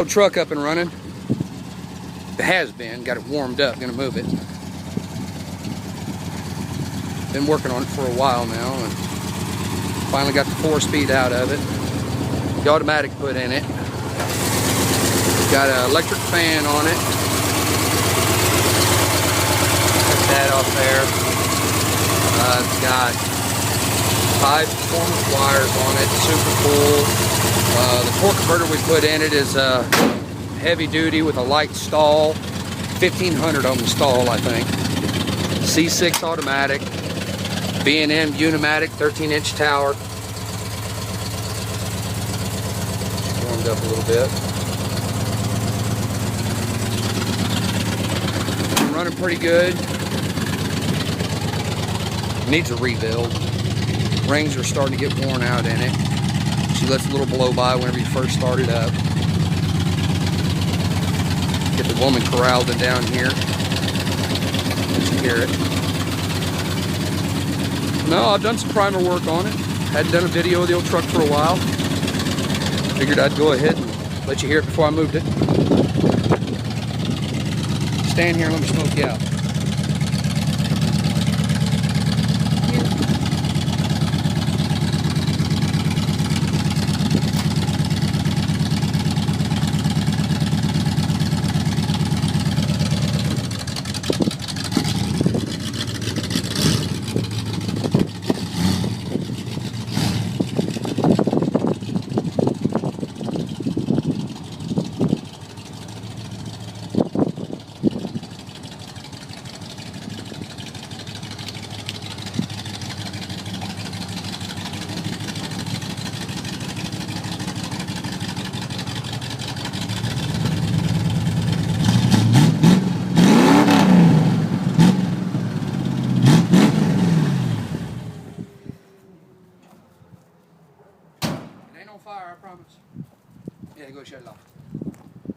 Truck up and running. It has been. Got it warmed up. Gonna move it. Been working on it for a while now, and finally got the 4-speed out of it. The automatic put in it. Got an electric fan on it. Cut that off there. It's got 5 performance wires on it. Super cool. The torque converter we put in it is heavy duty with a light stall, 1500 on the stall, I think. C6 automatic, B&M Unimatic 13-inch tower. Warmed up a little bit. Running pretty good. Needs a rebuild. Rings are starting to get worn out in it. She lets a little blow by whenever you first start it up. Get the woman corralled in down here. Let you hear it. No, I've done some primer work on it. Hadn't done a video of the old truck for a while. Figured I'd go ahead and let you hear it before I moved it. Stand here and let me smoke you out. It ain't on fire, I promise. Yeah, go shut it off.